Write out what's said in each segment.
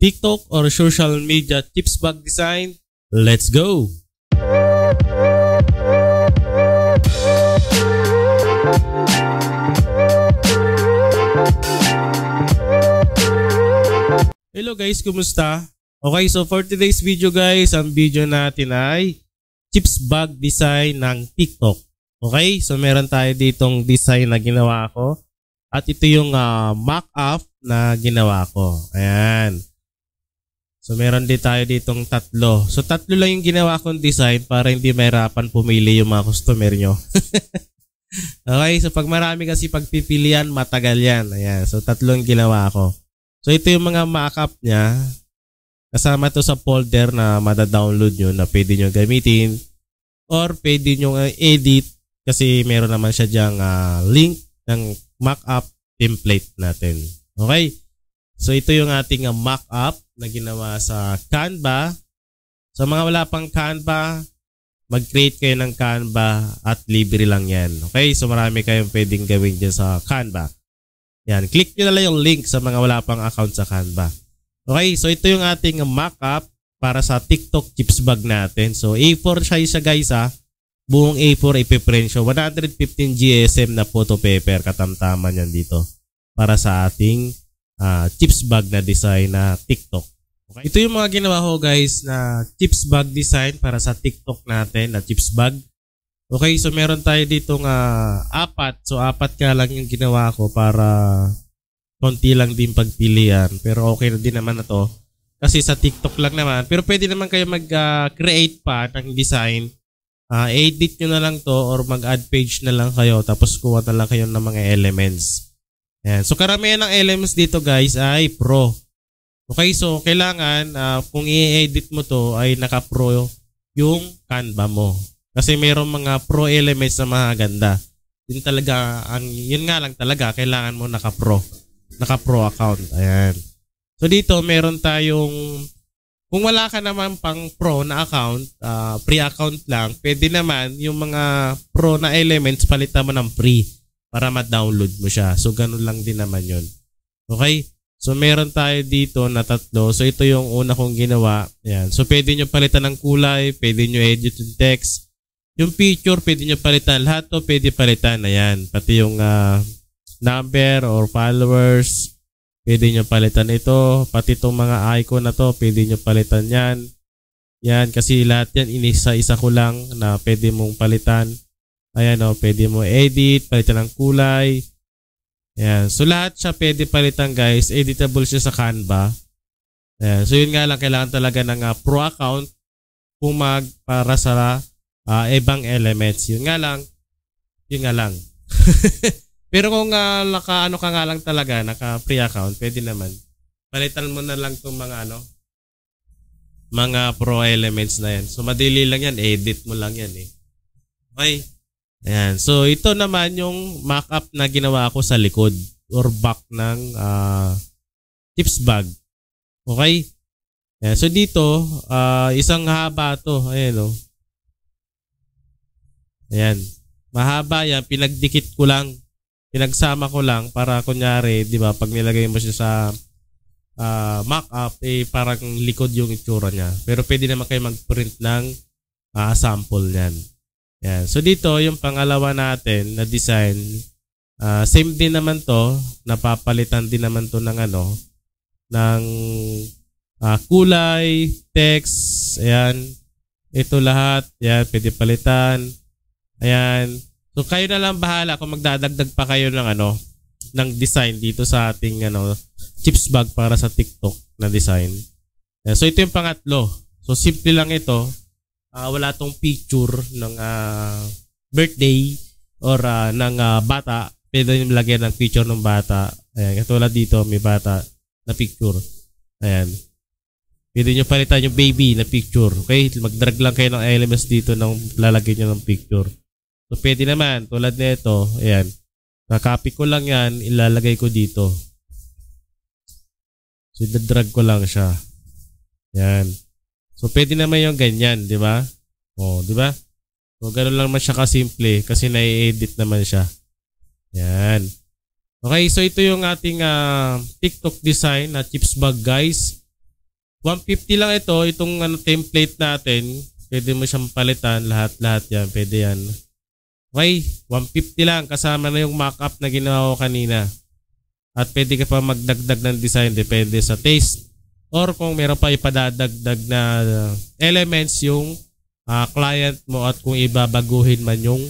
TikTok or social media tips bag design. Let's go! Hello guys, kumusta? Okay, so for today's video guys, ang video natin ay tips bag design ng TikTok. Okay, so meron tayo ditong design na ginawa ko. At ito yung mock-up na ginawa ko. Ayan. So meron din tayo ditong tatlo. So tatlo lang yung ginawa kong design para hindi mahirapan pumili yung mga customer nyo. Okay, so pag marami kasi pagpipilian, matagal yan. Ayan, so tatlo yung ginawa ko. So ito yung mga mock-up niya. Kasama to sa folder na mada-download nyo na pwede nyo gamitin. Or pwede nyo edit kasi meron naman siya dyang link ng mock-up template natin. Okay? So ito yung ating mock-up na ginawa sa Canva. Sa mga wala pang Canva, mag-create kayo ng Canva at libre lang yan. Okay? So marami kayong pwedeng gawin dyan sa Canva. Yan. Click nyo na lang yung link sa mga wala pang account sa Canva. Okay? So ito yung ating mock-up para sa TikTok tips bag natin. So A4 siya guys Buong A4 ipiprint siya. 115 GSM na photo paper. Katamtaman yan dito. Para sa ating tips bag na design na TikTok. Okay. Ito yung mga ginawa ko guys na tips bag design para sa TikTok natin na tips bag. Okay. So meron tayo ditong apat. So apat ka lang yung ginawa ko para konti lang din pagpilian. Pero okay na din naman na to. Kasi sa TikTok lang naman. Pero pwede naman kayo mag-create pa ng design. Edit nyo na lang to or mag-add page na lang kayo tapos kuha na lang kayo ng mga elements. Ayan. So karamihan ng elements dito guys ay pro. Okay, so kailangan kung i-edit mo to ay naka-pro yung Canva mo. Kasi mayroong mga pro elements na maganda. Yun nga lang talaga kailangan mo naka-pro account. Ayan. So dito meron tayong kung wala ka naman pang pro na account, free account lang, pwede naman yung mga pro na elements palitan mo ng free para ma-download mo siya. So, ganun lang din naman yun. Okay? So, meron tayo dito na tatlo. So, ito yung una kong ginawa. Ayan. So, pwede nyo palitan ng kulay, pwede nyo edit yung text. Yung picture, pwede nyo palitan. Lahat to pwede palitan. Ayan. Pati yung number or followers. Pwede nyo palitan ito. Pati itong mga icon na to, pwede nyo palitan yan. Yan, kasi lahat yan, inisa-isa ko lang na pwede mong palitan. Ayan o, pwede mo edit, palitan ng kulay. Ayan, so lahat siya pwede palitan guys. Editable siya sa Canva. Ayan, so yun nga lang, kailangan talaga ng pro account kung para sa ibang elements. Yun nga lang. Pero kung naka-ano ka nga lang talaga, naka-free account, pwede naman. Palitan mo na lang itong mga pro elements na yan. So, madali lang yan. Edit mo lang yan eh. Okay. Ayan. So, ito naman yung mock-up na ginawa ko sa likod or back ng tips bag. Okay. Ayan. So, dito, isang haba to. Ayan o. Ayan. Mahaba yan. Pinagdikit ko lang. Pinagsama ko lang para kunyari, di ba, pag nilagay mo siya sa mock-up, parang likod yung itsura niya. Pero pwede naman kayo mag-print ng sample niyan. Yan. So dito, yung pangalawa natin na design, same din naman to, napapalitan din naman to ng ng kulay, text, ayan. Ito lahat, ayan, pwede palitan. Ayan. So kayo na lang bahala kung magdadagdag pa kayo ng design dito sa ating tips bag para sa TikTok na design. So ito yung pangatlo. So simple lang ito. Wala tong picture ng birthday or ng bata. Pwede nyo lagyan ng picture ng bata. Ayan, katulad dito may bata na picture. Ayan. Pwede nyo palitan yung baby na picture. Okay? Mag-drag lang kayo ng elements dito nang lalagyan nyo ng picture. So, pwede naman. Tulad nito, ayan. Kakopy ko lang yan, ilalagay ko dito. So, drag ko lang siya. Ayan. So, pwede naman yung ganyan, di ba? O, di ba? So, ganoon lang naman siya kasimple kasi nai-edit naman siya. Ayan. Okay, so ito yung ating TikTok design na tips bag, guys. 150 lang ito, itong template natin. Pwede mo siyang palitan, lahat yan, pwede yan. Okay, 150 lang kasama na yung mock-up na ginawa ko kanina. At pwede ka pa magdagdag ng design, depende sa taste. Or kung meron pa ipadadagdag na elements yung client mo at kung ibabaguhin man yung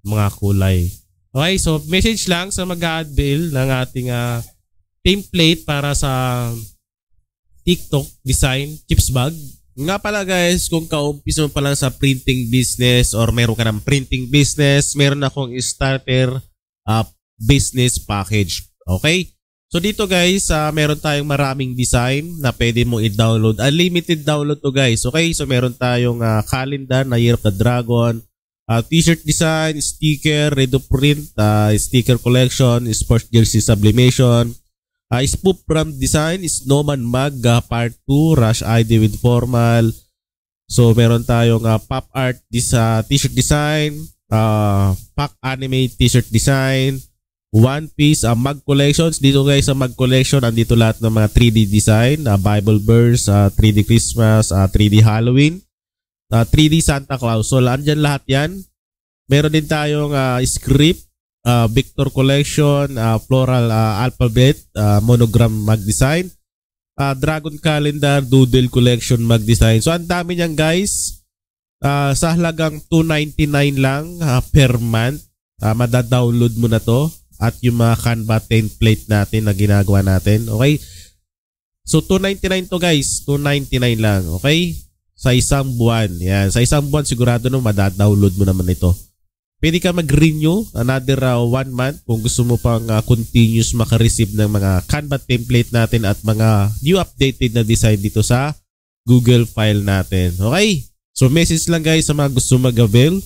mga kulay. Okay, so message lang sa mag-add bill ng ating template para sa TikTok design chips bag. Nga pala guys, kung kaumpisa mo pa lang sa printing business or meron ka ng printing business, meron akong starter business package. Okay? So dito guys, meron tayong maraming design na pwede mo i-download. Unlimited download to guys. Okay? So meron tayong calendar na Year of the Dragon, t-shirt design, sticker, ready to print, sticker collection, sports jersey sublimation, spoof brand design, Snowman Mag Part 2, Rush ID with formal. So meron tayong pop art t-shirt design, pack anime t-shirt design, One Piece mag collections. Dito guys sa mag collection, andito lahat ng mga 3D design, Bible verse, 3D Christmas, 3D Halloween, 3D Santa Claus. So andyan lahat yan. Meron din tayong script, Victor Collection, Floral Alphabet, Monogram Mag Design, Dragon Calendar, Doodle Collection Mag Design. So ang dami niyan guys. Sa halagang $299 lang per month, madadownload mo na to at yung mga Canva template natin na ginagawa natin. Okay? So $299 to guys, $299 lang. Okay? Sa isang buwan. Yan. Sa isang buwan sigurado no madadownload mo naman ito. Pwede ka mag-renew another 1 month kung gusto mo pang continuous makareceive ng mga Canva template natin at mga new updated na design dito sa Google file natin. Okay? So message lang guys sa mga gusto mag-avail.